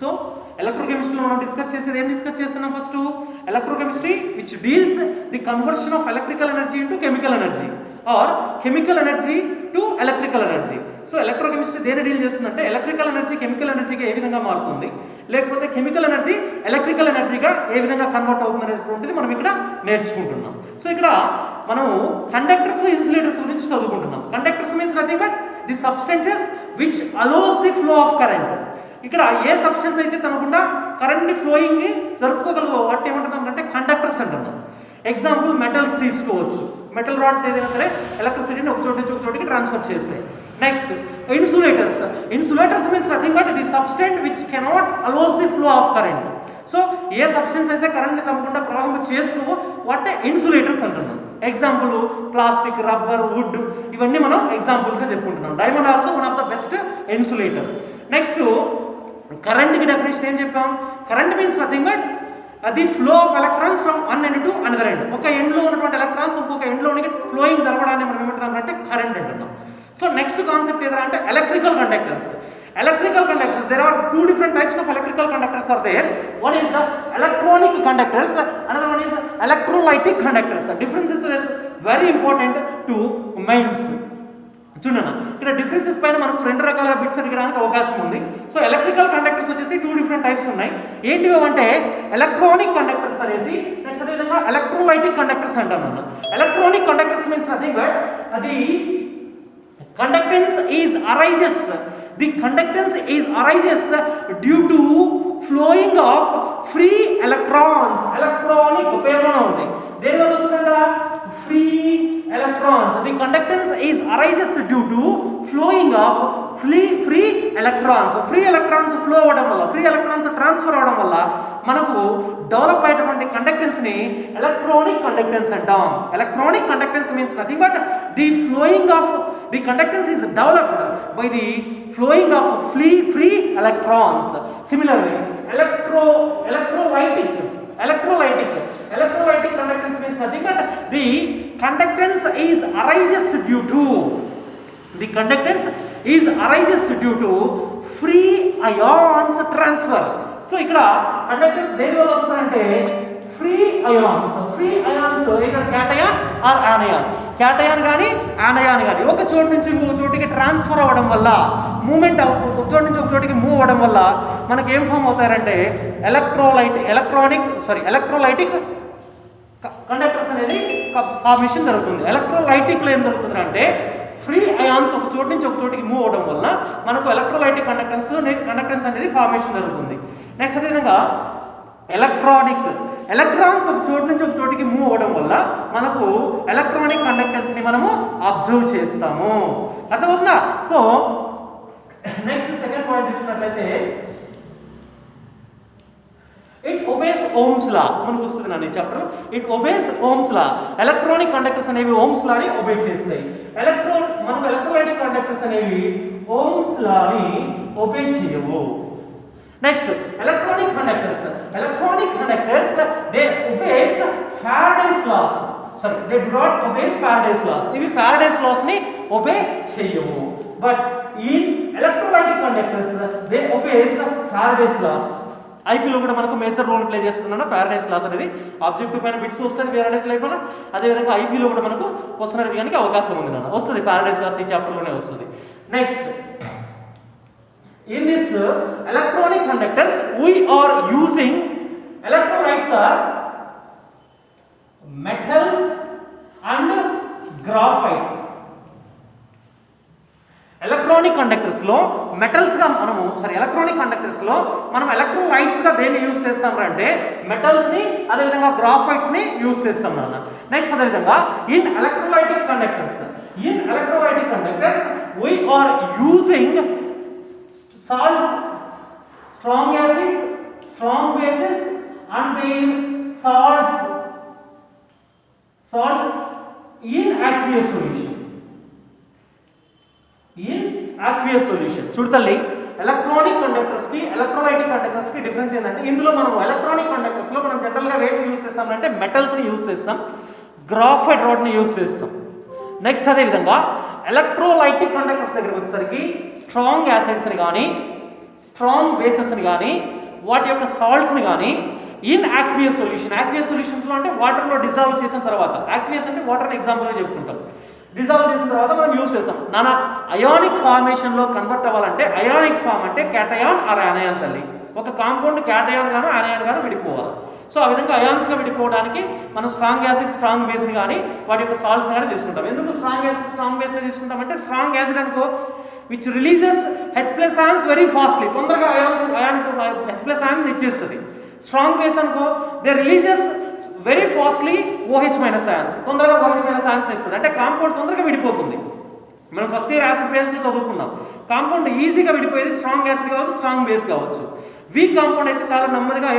So ఎలక్ట్రోకెమిస్ట్రీలో మనం discuss చేసేది ఏం డిస్కస్ చేస్తున్నాం? First electrochemistry which deals the conversion of electrical energy into chemical energy are chemical energy to electrical energy. So electrochemistry దేని deal చేస్తుందంటే electrical energy chemical ఎనర్జీగా ఏ విధంగా మారుతుంది, లేకపోతే కెమికల్ ఎనర్జీ ఎలక్ట్రికల్ ఎనర్జీగా ఏ విధంగా కన్వర్ట్ అవుతుంది అనేటువంటిది మనం ఇక్కడ నేర్చుకుంటున్నాం. సో ఇక్కడ మనం కండక్టర్స్ ఇన్సులేటర్స్ గురించి చదువుకుంటున్నాం. Conductors means nothing but the substances which allows the flow of current. ఇక్కడ ఏ సబ్స్టెన్స్ అయితే తనకుండా కరెంట్ని ఫ్లోయింగ్ జరుపుకోగలవో వాటి ఏమంటున్నాం అంటే కండక్టర్స్ అంటున్నాం. ఎగ్జాంపుల్ మెటల్స్ తీసుకోవచ్చు. మెటల్ రాడ్స్ ఏదైనా సరే ఎలక్ట్రిసిటీని ఒక చోటు నుంచి ఒక చోటికి ట్రాన్స్ఫర్ చేస్తాయి. Next insulators. Insulators means nothing but the substance which cannot allows the flow of current. So ఏ సబ్స్టెన్స్ అయితే కరెంట్ని తప్పకుండా ప్రవాహం చేసుకోవో వాటిని ఇన్సులేటర్స్ అంటున్నాం. ఎగ్జాంపుల్ ప్లాస్టిక్, రబ్బర్, వుడ్ ఇవన్నీ మనం ఎగ్జాంపుల్స్గా చెప్పుకుంటున్నాం. Diamond also one of the best insulator. Next కరెంట్కి డెఫినేషన్ ఏం చెప్పాం? కరెంట్ మీన్స్ నథింగ్ బట్ అది flow of electrons from one end to another end. ఒక ఎండ్లో ఉన్నటువంటి ఎలక్ట్రాన్స్ ఇంకొక ఎండ్లోనికి ఫ్లోయింగ్ జరగడాన్ని మనం ఏమంటున్నాం అంటే కరెంట్ అంటున్నాం. సో నెక్స్ట్ కాన్సెప్ట్ ఏదైనా అంటే electrical conductors. Electrical conductors, there are two different types of electrical conductors are there. One is the electronic conductors, another one is electrolytic conductors. The difference is very important to mains. చూడండి ఇక్కడ differences పైన మనకు రెండు రకాల bits అడగడానికి అవకాశం ఉంది. So electrical conductors వచ్చేసి టూ డిఫరెంట్ టైప్స్ ఉన్నాయి. ఏంటివి అంటే ఎలక్ట్రానిక్ కండక్టర్స్ అనేసి, నెక్స్ట్ అదేవిధంగా ఎలక్ట్రోలైటిక్ కండక్టర్స్ అంటాం మనం. Electronic conductors means nothing but అది conductance is arises. The conductance is arises due to flowing of free electrons. Electronic ఉపయోగం ఉంది. దేని వల్ల వస్తుందంట? Free electrons. The conductance is arises due to flowing of free electrons. Free electrons flow అవడం వల్ల, free electrons transfer అవడం వల్ల మనకు డెవలప్ అయ్యేటువంటి కండక్టెన్స్ ని ఎలక్ట్రానిక్ కండక్టెన్స్ అంటాం. Electronic conductance means nothing but the flowing of the conductance is developed by the flowing of free electrons. Similarly electrolytic conductance means nothing but the conductance is arises due to free ions transfer. So ఇక్కడ conductance దేని వల్ల వస్తుందంటే free ions. Free ions either cation or anion. cation కానీ anion కానీ ఒక చోటు నుంచి ఇంకొక చోటికి ట్రాన్స్ఫర్ అవ్వడం వల్ల, మూమెంట్ ఒక చోటు నుంచి ఒక చోటికి మూవ్ అవ్వడం వల్ల మనకి ఏం ఫామ్ అవుతారంటే ఎలక్ట్రోలైటిక్ కండక్టర్స్ అనేది ఫార్మేషన్ జరుగుతుంది. ఎలక్ట్రోలైటిక్లో ఏం జరుగుతుంది అంటే ఫ్రీ అయాన్స్ ఒక చోటు నుంచి ఒక చోటికి మూవ్ అవ్వడం వల్ల మనకు ఎలక్ట్రోలైటిక్ కండక్టెన్స్ అనేది ఫార్మేషన్ జరుగుతుంది. నెక్స్ట్ అదేవిధంగా ఎలక్ట్రానిక్, ఎలక్ట్రాన్స్ ఒక చోటు నుంచి ఒక చోటికి మూవ్ అవ్వడం వల్ల మనకు ఎలక్ట్రానిక్ కండక్టెన్స్ని మనము అబ్జర్వ్ చేస్తాము. అర్థమవుతుందా? సో నెక్స్ట్ సెకండ్ పాయింట్ తీసుకున్నట్లయితే ఇట్ ఒబేస్ ఓమ్స్ లా. మనకు వస్తుంది నా chapter. It obeys Ohm's law. Electronic conductors అనేవి ఓమ్స్ లాని ఒబే చేస్తాయి. మనకు ఎలక్ట్రోలైటిక్ కండక్టర్స్ అనేవి ఓమ్స్ లాని ఒబే చేయవు. Next electronic conductors they obeys Faraday's laws. They do not obeys Faraday's laws. ఇవి ఫారడేస్ లాస్ ని ఒబే చేయవు. బట్ ఈ electrolytic conductors they obeys Faraday's laws. ఐపీలో కూడా మనకు major role play చేస్తుందన్న Faraday's loss అనేది. ఆబ్జెక్టివ్ పైన బిట్స్ వస్తుంది ఫారడేస్ లా పైన. అదేవిధంగా ఐపీలో కూడా మనకు క్వశ్చన్ అడగడానికి అవకాశం ఉంది నాన్న. వస్తుంది ఫారడేస్ లాస్ ఈ చాప్టర్లోనే వస్తుంది. Next in this electronic conductors we are using electrolytes are metals and graphite. Electronic conductors లో మెటల్స్ గా మనము ఎలక్ట్రానిక్ కండక్టర్స్ లో మనం ఎలక్ట్రోలైట్స్ గా దేన్ని యూజ్ చేస్తాం అంటే మెటల్స్ ని, అదే విధంగా గ్రాఫైట్స్ ని యూజ్ చేస్తాం నాన్న. నెక్స్ట్ అదే విధంగా in electrolytic conductors we are using salts, strong acids, strong bases and their salts in aqueous solution. చూడతల్లి ఎలక్ట్రానిక్ కండక్టర్స్ కి ఎలక్ట్రోలైటిక్ కండక్టర్స్ కి డిఫరెన్స్ ఏంటంటే ఇందులో మనం ఎలక్ట్రానిక్ కండక్టర్స్ లో మనం జనరల్ గా వేటిని యూజ్ చేస్తామంటే మెటల్స్ ని యూజ్ చేస్తాం, గ్రాఫైట్ రాడ్ ని యూజ్ చేస్తాం. నెక్స్ట్ అదే విధంగా ఎలక్ట్రోలైటిక్ కండక్టర్స్ దగ్గరికి వచ్చేసరికి స్ట్రాంగ్ యాసిడ్స్ ని కానీ స్ట్రాంగ్ బేసెస్ని కానీ వాటి యొక్క సాల్ట్స్ని కానీ ఇన్ యాక్వియస్ సొల్యూషన్, యాక్వియస్ సొల్యూషన్స్లో అంటే వాటర్లో డిజాల్వ్ చేసిన తర్వాత, యాక్వియస్ అంటే వాటర్ని ఎగ్జాంపుల్గా చెప్పుకుంటాం, డిజాల్వ్ చేసిన తర్వాత మనం యూస్ చేస్తాం. నానా అయానిక్ ఫార్మేషన్లో కన్వర్ట్ అవ్వాలంటే అయానిక్ ఫామ్ అంటే క్యాటయాన్ ఆర్ అనయాన్ తల్లి, ఒక కాంపౌండ్ క్యాటయాన్ గాను అనయాన్ గాను విడిపోవాలి. సో ఆ విధంగా అయాన్స్గా విడిపోవడానికి మనం స్ట్రాంగ్ యాసిడ్ స్ట్రాంగ్ బేస్ని కానీ వాటి యొక్క సాల్ట్స్ని కానీ తీసుకుంటాం. ఎందుకు స్ట్రాంగ్ యాసిడ్ స్ట్రాంగ్ బేస్ని తీసుకుంటామంటే స్ట్రాంగ్ యాసిడ్ అనుకో which releases H+ ions very fastly, తొందరగా అయాన్కి H+ ions ఇచ్చేస్తుంది. స్ట్రాంగ్ బేస్ అనుకో they releases very fastly OH- ions, తొందరగా OH- ions ఇస్తుంది. అంటే కాంపౌండ్ తొందరగా విడిపోతుంది. మనం ఫస్ట్ ఇయర్ యాసిడ్ బేస్లో చదువుకున్నాం, కాంపౌండ్ ఈజీగా విడిపోయేది స్ట్రాంగ్ యాసిడ్ కావచ్చు స్ట్రాంగ్ బేస్ కావచ్చు. వీక్ కాంపౌండ్ అయితే చాలా నెమ్మదిగా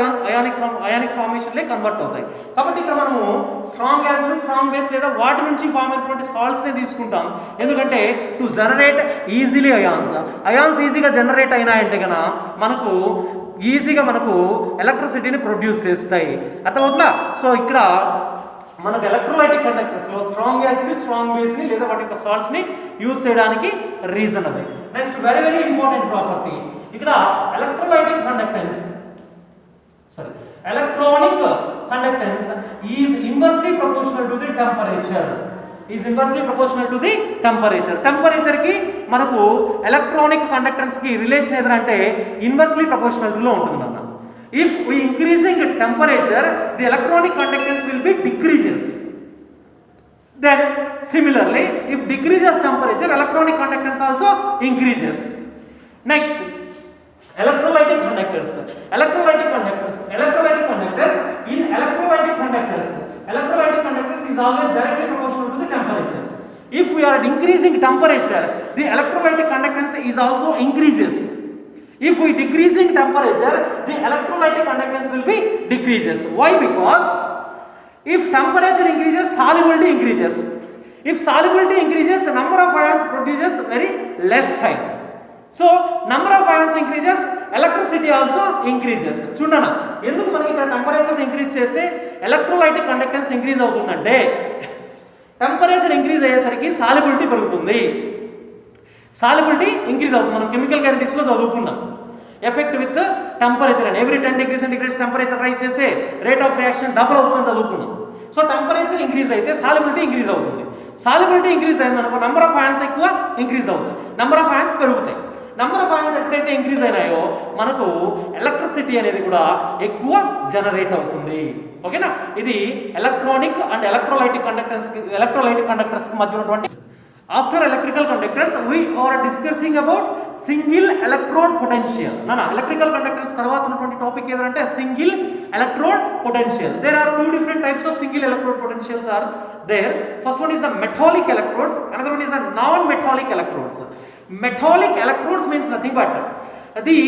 అయానిక్ ఫార్మేషన్లే కన్వర్ట్ అవుతాయి. కాబట్టి ఇక్కడ మనము స్ట్రాంగ్ యాసిడ్ స్ట్రాంగ్ బేస్ లేదా వాటి నుంచి ఫామ్ అయినటువంటి సాల్ట్స్నే తీసుకుంటాం. ఎందుకంటే టు జనరేట్ ఈజీలీ అయాన్స్ ఈజీగా జనరేట్ అయినాయంటే కనుక మనకు ఈజీగా మనకు ఎలక్ట్రిసిటీని ప్రొడ్యూస్ చేస్తాయి. అర్థమవుతుందా? సో ఇక్కడ మనకు ఎలక్ట్రోలైటిక్ కండక్టర్స్లో స్ట్రాంగ్ యాసిడ్ స్ట్రాంగ్ బేస్ని లేదా వాటి యొక్క సాల్ట్స్ని యూజ్ చేయడానికి రీజన్ అది. Next very very important property ఇక్కడ electrolytic conductance electronic conductance is inversely proportional to the temperature. Temperature కి మనకు ఎలక్ట్రానిక్ కండక్టెన్స్ కి రిలేషన్ ఏదంటే ఇన్వర్స్లీ ప్రపోర్షనల్ లో ఉంటుంది అన్న. If we increasing temperature, the electronic conductance will be decreases. Then similarly, if decreases temperature, electronic conductance also increases. Next, electrolytic conductors. Electrolytic conductors is always directly proportional to the temperature. If we are increasing temperature, the electrolytic conductance is also increases. If we decreasing temperature, the electrolytic conductance will be decreases. Why? Because if temperature increases, solubility increases. If solubility increases, number of ions produces very less time. So number of ions increases, electricity also increases. చూడనా ఎందుకు మనకి ఇక్కడ temperature increase చేస్తే electrolytic conductance increase అవుతుందంటే temperature increase అయ్యేసరికి solubility పెరుగుతుంది. Solubility increase అవుతుంది. మనం కెమికల్ కైనెటిక్స్లో చదువుకున్నాం. ఎఫెక్ట్ విత్ టెంపరేచర్ అని every 10 degrees centigrade temperature rise చేస్తే రేట్ ఆఫ్ రియాక్షన్ డబుల్ అవుతుందని చదువుకున్నాం. సో టెంపరేచర్ ఇంక్రీజ్ అయితే సాల్యుబిలిటీ ఇంక్రీజ్ అవుతుంది. సాల్యుబిలిటీ ఇంక్రీజ్ అయిందనుకో నెంబర్ ఆఫ్ ఆయన్స్ ఎక్కువ ఇంక్రీజ్ అవుతుంది, నెంబర్ ఆఫ్ ఆయన్స్ పెరుగుతాయి. నెంబర్ ఆఫ్ ఆయన్స్ ఎప్పుడైతే ఇంక్రీజ్ అయినాయో మనకు ఎలక్ట్రిసిటీ అనేది కూడా ఎక్కువ జనరేట్ అవుతుంది. ఓకేనా? ఇది ఎలక్ట్రానిక్ అండ్ ఎలక్ట్రోలైటిక్ కండక్టర్స్ మధ్య ఉన్నటువంటి. After electrical conductors we are discussing about single electrode potential. Electrical conductors తర్వాత ఉన్నటువంటి టాపిక్ ఏదంటే single electrode potential. There are two different types of single electrode potentials are there. First one is the metallic electrodes, another one is a non-metallic electrodes. Metallic electrodes means nothing but the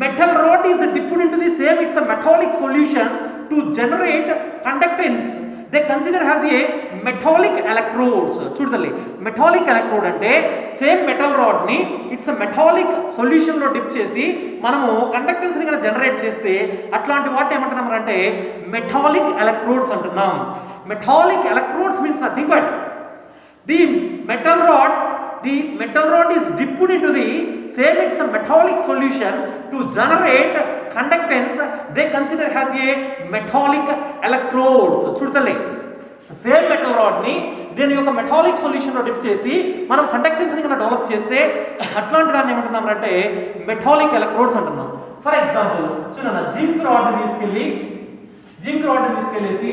metal rod is dipped into the same, it's a metallic solution to generate conductance. They consider as a metallic electrodes. చూడండి, metallic electrode అంటే same metal rod ని it's a metallic solution లో dip చేసి మనము conductance ని generate చేస్తే అట్లాంటి వాటిని ఏమంటున్నాం అంటే మెటాలిక్ ఎలక్ట్రోడ్స్ అంటున్నాం. Metallic electrodes means nothing but the metal rod is dipped into the same, it's a metallic solution to generate conductance. They consider as a metallic electrodes. చూడండి, సేమ్ మెటల్ రాడ్ ని దీని యొక్క metallic solution లో dip చేసి మనం conductance ని develop చేస్తే అట్లాంటి దాన్ని ఏమంటున్నాం అంటే మెటాలిక్ ఎలక్ట్రోడ్స్ అంటున్నాం. ఫర్ ఎగ్జాంపుల్ చూడండి, జింక్ రాడ్ ని తీసుకెళ్ళేసి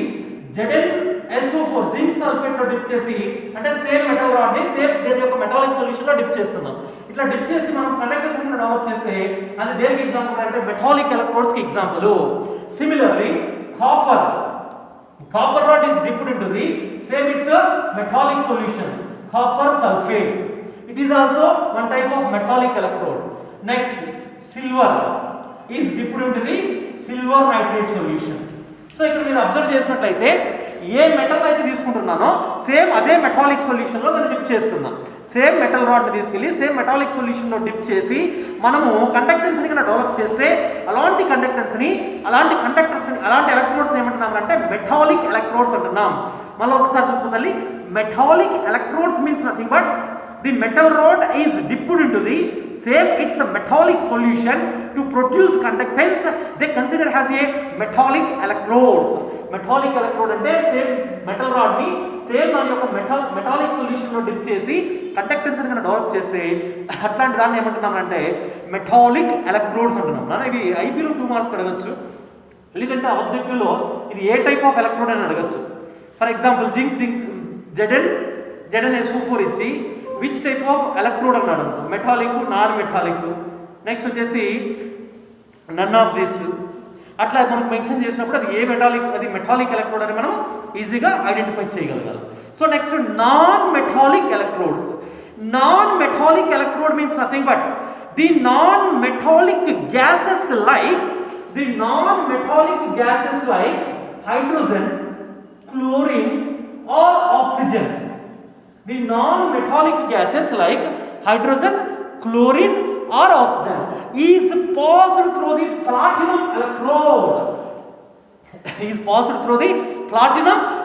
ZnSO4 జింక్ సల్ఫేట్ లో డిప్ చేసి అంటే సేమ్ మెటల్ రాడ్ ని సేమ్ దీని యొక్క మెటాలిక్ సొల్యూషన్ లో డిప్ చేస్తున్నాం. ఇట్లా డిప్ చేసి మనం కండక్టెన్స్ ని డెవలప్ చేస్తే అది దేనికి ఎగ్జాంపుల్ అంటే మెటాలిక్ ఎలక్ట్రోడ్స్ కి example. Similarly copper rod is dipped into the same, it's a metallic solution, copper sulfate. It is also one type of metallic electrode. Next, silver is dipped into the silver nitrate solution. So ఇక్కడ మీరు observe చేసినట్లయితే ఏ metal అయితే తీసుకుంటున్నానో same అదే metallic solution లో దాన్ని dip చేస్తున్నా. Same metal rod ని తీసుకెళ్లి సేమ్ మెటాలిక్ సొల్యూషన్ లో డిప్ చేసి మనము కండక్టెన్స్ ని డెవలప్ చేస్తే అలాంటి ఎలక్ట్రోడ్స్ ఏమంటున్నాం అంటే మెటాలిక్ ఎలక్ట్రోడ్స్ అంటున్నాం. మళ్ళీ ఒకసారి చూసుకుందాం, metallic electrodes means nothing but the metal rod is dipped into the same, it's a metallic solution to to produce conductance they consider as a metallic electrodes. Metallic electrode అంటే same metal rod ని same దాని యొక్క metallic solution లో dip చేసి conductance ని develop చేసి అట్లాంటి దాన్ని ఏమంటున్నామంటే మెటాలిక్ ఎలక్ట్రోడ్స్ అంటున్నాం. మనం ఇవి ఐపీలో 2 మార్క్స్ అడగచ్చు, ఎందుకంటే ఆబ్జెక్టివ్ లో ఇది ఏ టైప్ ఆఫ్ ఎలక్ట్రోడ్ అని అడగచ్చు. ఫర్ ఎగ్జాంపుల్ జింక్ ZnSO4 ఇచ్చి విచ్ టైప్ ఆఫ్ ఎలక్ట్రోడ్ అన్నాడు, మెటాలిక్, నాన్ మెటాలిక్, నెక్స్ట్ వచ్చేసి నన్ ఆఫ్ దిస్, అట్లా మనకు మెన్షన్ చేసినప్పుడు అది ఏ మెటాలిక్ ఎలక్ట్రోడ్ అని మనం ఈజీగా ఐడెంటిఫై చేయగలగాలి. So next non metallic electrodes. Non metallic electrode means nothing but the non metallic gases like hydrogen, chlorine or oxygen. The non-metallic gases like hydrogen, chlorine or oxygen is passed through the platinum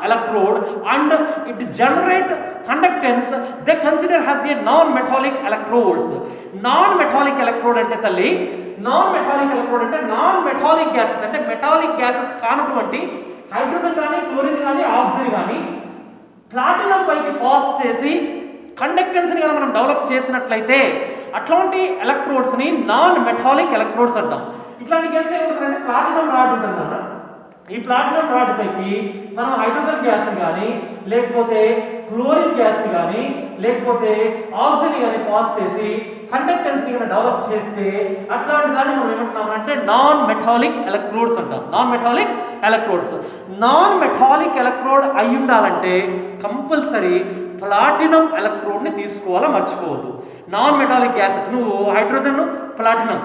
electrode. And it generate conductance they consider as a non-metallic electrodes. Non-metallic electrode అంటే తల్లి, non-metallic electrode అంటే non-metallic gases అంటే metallic gases కానటువంటి hydrogen కానీ, chlorine కానీ, oxygen కానీ platinum పైకి pass చేసి కండక్టెన్స్ ని మనం డెవలప్ చేసినట్లయితే అట్లాంటి ఎలక్ట్రోడ్స్ ని నాన్ మెటాలిక్ ఎలక్ట్రోడ్స్ అంటాం. ఇట్లాంటి గ్యాస్ ఏమంటారంటే ప్లాటినం రాడ్ ఉంటుంది కదా, ఈ ప్లాటినం రాడ్ పైకి మనం హైడ్రోజన్ గ్యాస్ కానీ, లేకపోతే క్లోరిన్ గ్యాస్ కానీ, లేకపోతే ఆక్సిజన్ కానీ పాస్ చేసి కండక్టెన్స్ ని డెవలప్ చేస్తే అట్లాంటి దాన్ని మనం ఏమంటున్నామంటే నాన్ మెటాలిక్ ఎలక్ట్రోడ్స్ అంటాం. నాన్ మెటాలిక్ ఎలక్ట్రోడ్ అయి ఉండాలంటే కంపల్సరీ ప్లాటినం ఎలక్ట్రోడ్ ని తీసుకోవాలా, మర్చిపోవద్దు. నాన్ మెటాలిక్ గ్యాసెస్, నువ్వు hydrogen platinum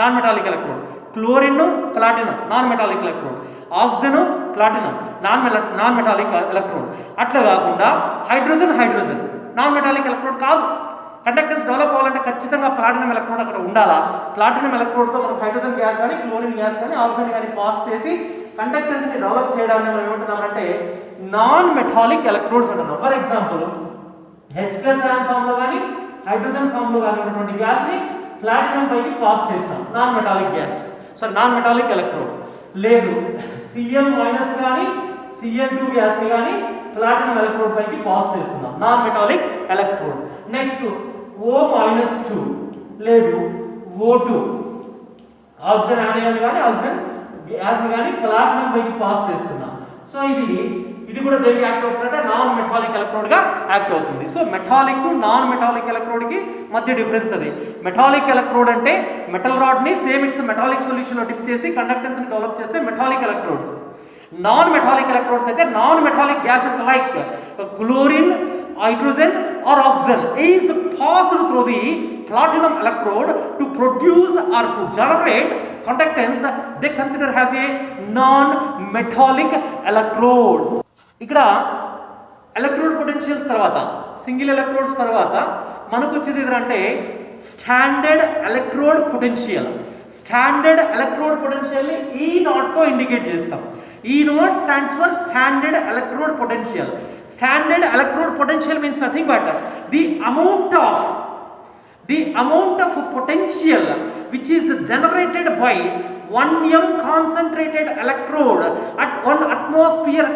non metallic electrode, chlorine platinum non metallic electrode, oxygen platinum non metallic electrode. అట్లా కాకుండా హైడ్రోజన్ నాన్ మెటాలిక్ ఎలక్ట్రోడ్ కాదు. కండక్టెన్స్ డెవలప్ అవ్వాలంటే ఖచ్చితంగా ప్లాటినం ఎలక్ట్రోడ్ అక్కడ ఉండాలా. ప్లాటినం ఎలక్ట్రోడ్తో మనం హైడ్రోజన్ గ్యాస్ కానీ, క్లోరిన్ గ్యాస్ కానీ, ఆక్సిజన్ కానీ పాస్ చేసి కండక్టెన్స్ ని డెవలప్ చేయడాన్ని మనం ఏమంటున్నామంటే నాన్ మెటాలిక్ ఎలక్ట్రోడ్స్ అంటున్నాం. ఫర్ ఎగ్జాంపుల్ H+ion ఫామ్ లో కానీ, హైడ్రోజన్ ఫామ్ లో కానీ ఉన్నటువంటి గ్యాస్ ని ప్లాటినం పైకి పాస్ చేస్తాం, non metallic gas, non metallic electrode. లేదు Cl- కానీ, Cl2 గ్యాస్ ని కానీ ప్లాటినం ఎలక్ట్రోడ్ పైకి పాస్ చేస్తున్నాం, non metallic electrode. Next O-2 లేదు O2 ఆక్సిజన్ ఆనియన్ కానీ, ఆక్సిజన్ గ్యాస్ ని కానీ ప్లాటినం పైకి పాస్ చేస్తున్నాం. సో ఇది కూడా దేనికి యాక్ట్ అవుతుందంటే నాన్ మెటాలిక్ ఎలక్ట్రోడ్ గా యాక్ట్ అవుతుంది. So metallic, non metallic electrode కి మధ్య డిఫరెన్స్ అది. మెటాలిక్ ఎలక్ట్రోడ్ అంటే మెటల్ రాడ్ ని సేమ్ ఇట్స్ మెటాలిక్ సొల్యూషన్ లో డిప్ చేసి కండక్టెన్స్ ని డెవలప్ చేస్తే metallic electrodes. Non metallic electrodes అయితే non metallic gases like chlorine, hydrogen or oxygen is passed through the platinum electrode to produce or to generate conductance they consider as a non-metallic electrodes. ఇక్కడ electrode potentials తర్వాత, single electrodes తర్వాత మనకు వచ్చేది ఏదంటే standard electrode potential. Standard electrode potential ని E0 తో indicate చేస్తాం. E0 stands for standard electrode potential. Standard electrode potential means nothing but the amount of potential which is generated by 1 m concentrated electrode at 1 atmosphere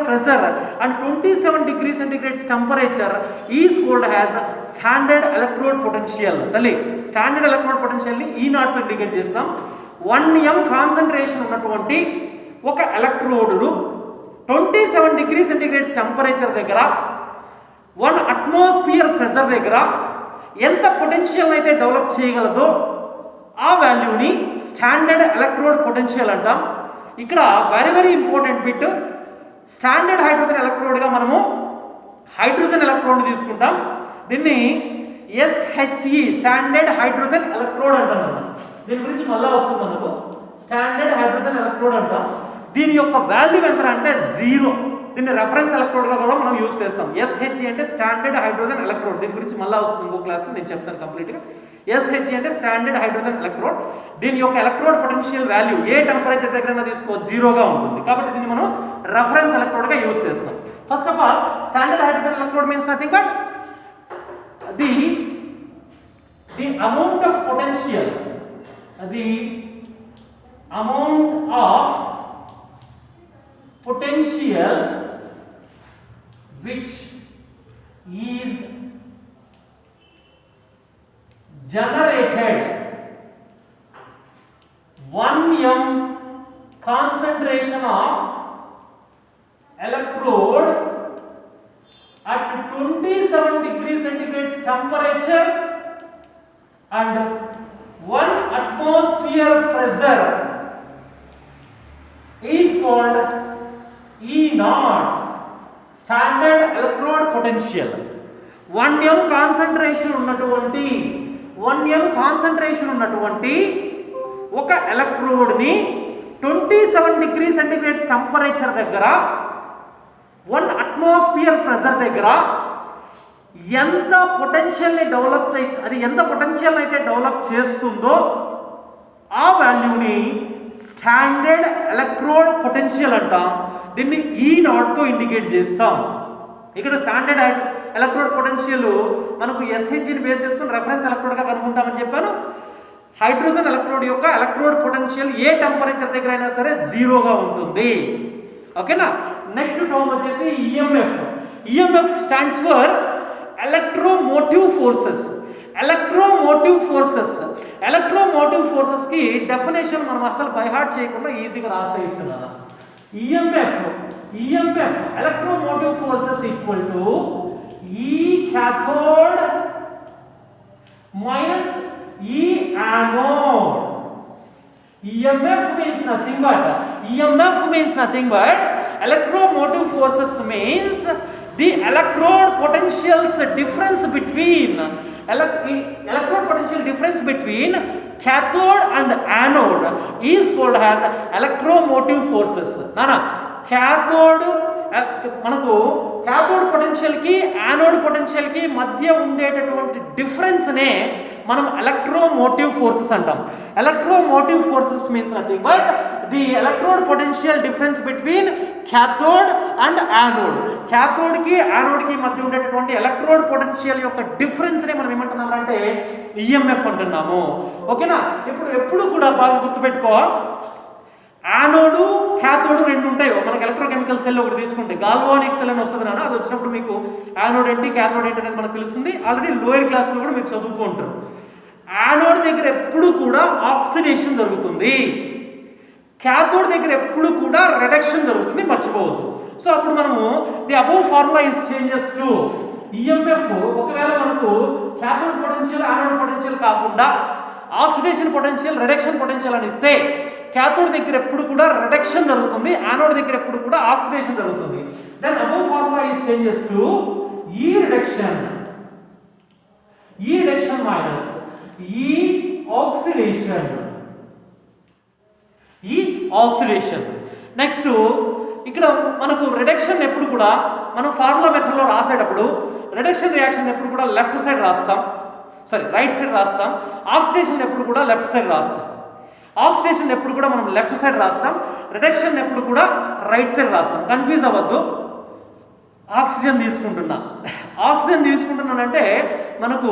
pressure and 27 degrees centigrade temperature is called as standard electrode potential. Tali standard electrode potential ni E0 తో indicate చేస్తాం. 1 m concentration ఉన్నటువంటి ఒక ఎలక్ట్రోడ్ను 27 degree centigrade temperature దగ్గర 1 atmosphere pressure దగ్గర ఎంత potential అయితే develop చేయగలదో ఆ వాల్యూని స్టాండర్డ్ ఎలక్ట్రోడ్ పొటెన్షియల్ అంటాం. ఇక్కడ very important bit, standard hydrogen ఎలక్ట్రోడ్గా మనము హైడ్రోజన్ ఎలక్ట్రోడ్ తీసుకుంటాం. దీన్ని SHE స్టాండర్డ్ హైడ్రోజన్ ఎలక్ట్రోడ్ అంటాం. దీని గురించి మళ్ళీ వస్తుంది మనకు. స్టాండర్డ్ హైడ్రోజన్ ఎలక్ట్రోడ్ అంటాం. దీని యొక్క వాల్యూ ఎంత అంటే 0. దీన్ని రెఫరెన్స్ ఎలక్ట్రోడ్గా కూడా మనం యూజ్ చేస్తాం. SHE అంటే స్టాండర్డ్ హైడ్రోజన్ ఎలక్ట్రోడ్. దీని గురించి మళ్ళీ వస్తుంది ఇంకో క్లాస్లో, నేను చెప్తాను కంప్లీట్గా. SHE అంటే స్టాండర్డ్ హైడ్రోజన్ ఎలక్ట్రోడ్. దీని యొక్క ఎలక్ట్రోడ్ పొటెన్షియల్ వాల్యూ ఏ టెంపరేచర్ దగ్గర తీసుకో 0గా ఉంటుంది. కాబట్టి దీన్ని మనం రెఫరెన్స్ ఎలక్ట్రోడ్గా యూజ్ చేస్తాం. First of all standard hydrogen electrode means nothing but the amount of potential, the amount of potential which is generated 1 m concentration of electrode at 27 degrees centigrade temperature and 1 atmosphere pressure is called E naught, standard electrode potential. 1 m concentration ఉన్నటువంటి 1 m concentration ఉన్నటువంటి ఒక electrode ని 27 degree centigrade temperature దగ్గర 1 atmosphere pressure దగ్గర ఎంత potential ని develop అది ఎంత పొటెన్షియల్ అయితే డెవలప్ చేస్తుందో ఆ వాల్యూని స్టాండర్డ్ ఎలక్ట్రోడ్ పొటెన్షియల్ అంటాం. దీన్ని ఈ నాట్ తో ఇండికేట్ చేస్తాం. ఇక్కడ స్టాండర్డ్ ఎలక్ట్రోడ్ పొటెన్షియల్ మనకు ఎస్హెచ్ ని బేస్ చేసుకుని రెఫరెన్స్ ఎలక్ట్రోడ్ గా కనుక్కుంటామని చెప్పాను. హైడ్రోజన్ ఎలక్ట్రోడ్ యొక్క ఎలక్ట్రోడ్ పొటెన్షియల్ ఏ టెంపరేచర్ దగ్గర అయినా సరే జీరోగా ఉంటుంది. ఓకేనా. నెక్స్ట్ టర్మ్ వచ్చేసి EMF. EMF stands for electromotive forces. Electromotive forces, electromotive forces కి డెఫినేషన్ మనం అసలు బై హార్ట్ చేయకుండా ఈజీగా రాసేయచ్చు కదా. EMF electromotive forces equal to E cathode minus E anode. EMF means nothing but electromotive forces means the electrode potentials difference between electrode potential difference between cathode and anode is called as electromotive forces. Nana cathode మనకు cathode potential కి anode potential కి మధ్య ఉండేటటువంటి difference నే మనం electromotive forces అంటాం. Electromotive forces means nothing but the electrode potential difference between cathode and anode. Cathode కి anode కి మధ్య ఉండేటటువంటి ఎలక్ట్రోడ్ పొటెన్షియల్ యొక్క డిఫరెన్స్ నే మనం ఏమంటున్నాం అంటే ఈఎంఎఫ్ అంటున్నాము. ఓకేనా. ఇప్పుడు ఎప్పుడు కూడా బాగా గుర్తుపెట్టుకో, యానోడు క్యాథోడ్ రెండు ఉంటాయి. మనకి ఎలక్ట్రోకెమికల్ సెల్ ఒకటి తీసుకుంటే గాల్వానిక్ సెల్ అని వస్తుంది నాన్న, అది వచ్చినప్పుడు మీకు యానోడ్ ఏంటి క్యాథోడ్ ఏంటి అనేది మనకు తెలుస్తుంది. ఆల్రెడీ లోయర్ క్లాస్లో కూడా మీరు చదువుకుంటారు. యానోడ్ దగ్గర ఎప్పుడు కూడా ఆక్సిడేషన్ జరుగుతుంది, క్యాథోడ్ దగ్గర ఎప్పుడు కూడా రిడక్షన్ జరుగుతుంది, మర్చిపోవద్దు. సో అప్పుడు మనము the above formula is changes to EMF. ఒకవేళ మనకు క్యాథోడ్ పొటెన్షియల్ యానోడ్ పొటెన్షియల్ కాకుండా ఆక్సిడేషన్ పొటెన్షియల్ రిడక్షన్ పొటెన్షియల్ అని ఇస్తే క్యాథోడ్ దగ్గర ఎప్పుడు కూడా రిడక్షన్ జరుగుతుంది, యానోడ్ దగ్గర ఎప్పుడు కూడా ఆక్సిడేషన్ జరుగుతుంది. Then above formula is changes to E reduction minus E oxidation. Next ఇక్కడ మనకు రిడక్షన్ ఎప్పుడు కూడా మనం ఫార్ములా మెథడ్లో రాసేటప్పుడు రిడక్షన్ రియాక్షన్ ఎప్పుడు కూడా లెఫ్ట్ సైడ్ రాస్తాం, రైట్ సైడ్ రాస్తాం. ఆక్సిడేషన్ ఎప్పుడు కూడా లెఫ్ట్ సైడ్ రాస్తాం. ఆక్సిడేషన్ ఎప్పుడు కూడా మనం లెఫ్ట్ సైడ్ రాస్తాం, రిడక్షన్ ఎప్పుడు కూడా రైట్ సైడ్ రాస్తాం. కన్ఫ్యూజ్ అవ్వద్దు. ఆక్సిజన్ తీసుకుంటున్నానంటే మనకు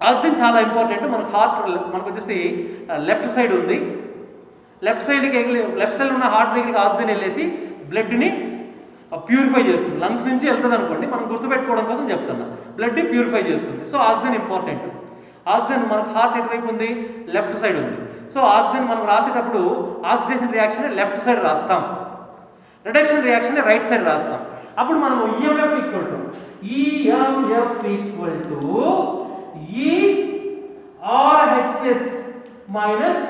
ఆక్సిజన్ చాలా ఇంపార్టెంట్. మనకు హార్ట్ మనకు వచ్చేసి లెఫ్ట్ సైడ్ ఉంది. లెఫ్ట్ సైడ్ ఉన్న హార్ట్ దగ్గరికి ఆక్సిజన్ వెళ్ళేసి బ్లడ్ని ప్యూరిఫై చేస్తుంది. లంగ్స్ నుంచి వెళ్తుంది అనుకోండి, మనం గుర్తుపెట్టుకోవడం కోసం చెప్తున్నా. బ్లడ్ని ప్యూరిఫై చేస్తుంది. So oxygen important. ఆక్సిజన్ మనకు హార్ట్ ఎటువైపు ఉంది, లెఫ్ట్ సైడ్ ఉంది. సో ఆక్సిజన్ మనం రాసేటప్పుడు ఆక్సిడేషన్ రియాక్షన్ లెఫ్ట్ సైడ్ రాస్తాం, రిడక్షన్ రియాక్షన్ రైట్ సైడ్ రాస్తాం. అప్పుడు మనం ఈఎంఎఫ్ ఈక్వల్ టు ఈఆర్హెచ్ఎస్ మైనస్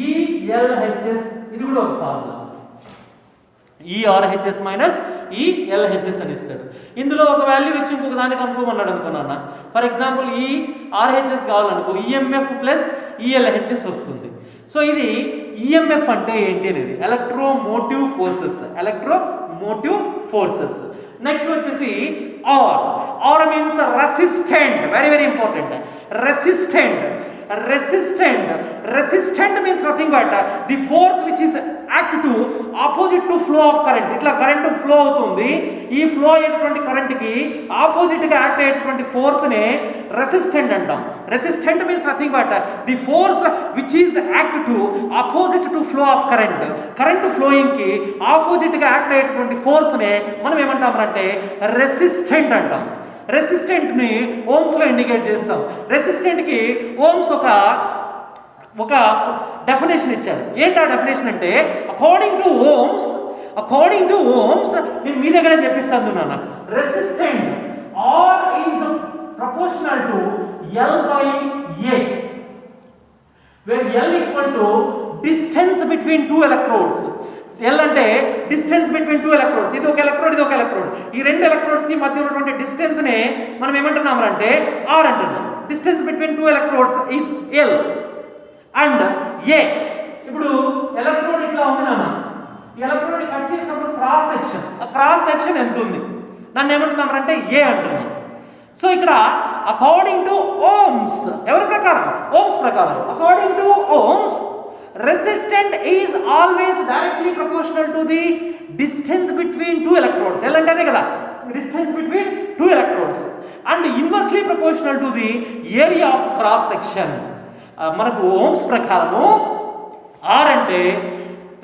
ఈఎల్హెచ్ఎస్. ఇది కూడా ఒక ఫార్ములా. ఈఆర్హెచ్ఎస్ మైనస్ ఈఎల్హెచ్ఎస్ అని ఇస్తాడు. ఇందులో ఒక వాల్యూ ఇచ్చి ఇంకొక దానికి అనుకోమన్నాడు అనుకున్నా. ఫర్ ఎగ్జాంపుల్ ఈ ఆర్హెచ్ఎస్ కావాలనుకో, ఈఎంఎఫ్ ప్లస్ ఈఎల్హెచ్ఎస్ వస్తుంది. సో ఇది ఈఎంఎఫ్ అంటే ఏంటి అనేది ఎలక్ట్రోమోటివ్ ఫోర్సెస్. నెక్స్ట్ వచ్చేసి R means resistant. Very very important. Resistant resistant means nothing but the force which is act to opposite to flow of current. ఇట్లా current flow అవుతుంది, ఈ flow అయ్యేటువంటి కరెంట్కి ఆపోజిట్గా యాక్ట్ అయ్యేటువంటి ఫోర్స్నే రెసిస్టెంట్ అంటాం. Resistant means nothing but the force which is act to opposite to flow of current ఫ్లోయింగ్కి ఆపోజిట్గా యాక్ట్ అయ్యేటువంటి ఫోర్స్నే మనం ఏమంటామంటే రెసిస్టెంట్ అంటాం. రెసిస్టెంట్ని ఓమ్స్లో ఇండికేట్ చేస్తాం. రెసిస్టెంట్కి ఓమ్స్ ఒక డెఫినేషన్ ఇచ్చారు. ఏంటి ఆ డెఫినేషన్ అంటే అకార్డింగ్ టు ఓమ్స్ నేను మీ దగ్గర చెప్పిస్తాను నాన్న. Resistant R is proportional to L by A, where L equal to distance between two electrodes. L అంటే డిస్టెన్స్ బిట్వీన్ టూ ఎలక్ట్రోడ్స్. ఇది ఒక ఎలక్ట్రోడ్, ఇది ఒక ఎలక్ట్రోడ్. ఈ రెండు ఎలక్ట్రోడ్స్కి మధ్య ఉన్నటువంటి డిస్టెన్స్నే మనం ఏమంటున్నాం అంటే ఆర్ అంటున్నాం. Distance between two electrodes is L and A. ఇప్పుడు ఎలక్ట్రోడ్ ఇట్లా ఉంది నాన్న, ఈ ఎలక్ట్రోడ్ కట్ చేసినప్పుడు క్రాస్ సెక్షన్ ఎంత ఉంది, దాన్ని ఏమంటున్నాం అంటే ఏ అంటున్నాం. సో ఇక్కడ అకార్డింగ్ టు ఓమ్స్, ఎవరి ప్రకారం? ఓమ్స్ ప్రకారం. According to Ohm's resistant is always directly proportional to the distance between two electrodes. L అంటే అదే కదా, distance between two electrodes, and inversely proportional to the area of cross section. మనకు Ohm's ప్రకారము R అంటే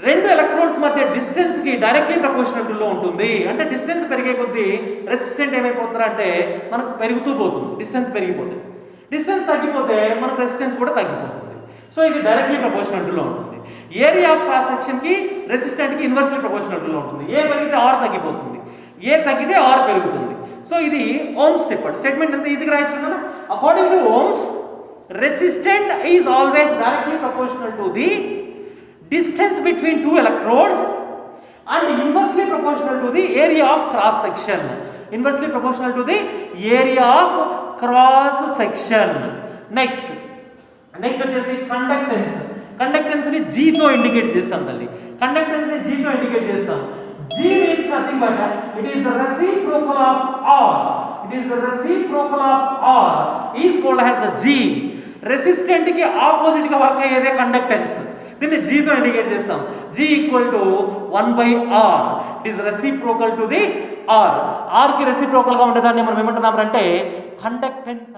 రెండు electrodes మధ్య డిస్టెన్స్కి directly proportional లో ఉంటుంది. అంటే డిస్టెన్స్ పెరిగే కొద్దీ రెసిస్టెంట్ ఏమైపోతుందంటే మనకు పెరుగుతూ పోతుంది. డిస్టెన్స్ పెరిగిపోతుంది, డిస్టెన్స్ తగ్గిపోతే మనకు రెసిస్టెన్స్ కూడా తగ్గిపోతుంది. సో ఇది డైరెక్ట్లీ ప్రపోర్షనల్ ఉంటుంది. ఏరియా ఆఫ్ క్రాస్ సెక్షన్కి రెసిస్టెంట్కి ఇన్వర్స్లీ ప్రపోర్షనల్ ఉంటుంది. ఏ పెరిగితే ఆర్ తగ్గిపోతుంది, ఏ తగ్గితే ఆర్ పెరుగుతుంది. సో ఇది ఓమ్స్ చెప్పాడు. స్టేట్మెంట్ ఎంత ఈజీగా రాయొచ్చు. According to Ohm's resistant is always directly proportional to the distance between two electrodes and inversely proportional to the area of cross section. Inversely proportional to the area of cross section. Next వచ్చేసి conductance ని G తో indicate చేస్తాం తల్లి. Conductance ని G తో indicate చేస్తాం. G means nothing but it is the reciprocal of R. is called as a G. Resistant కి opposite గా వర్క్ అయ్యేదే కండక్టెన్స్. దీన్ని G తో ఇండికేట్ చేస్తాం. G equal to 1/R. It is reciprocal to the R. R కి reciprocal గా ఉండేదాన్ని మనం ఏమంటున్నాం అంటే కండక్టెన్స్.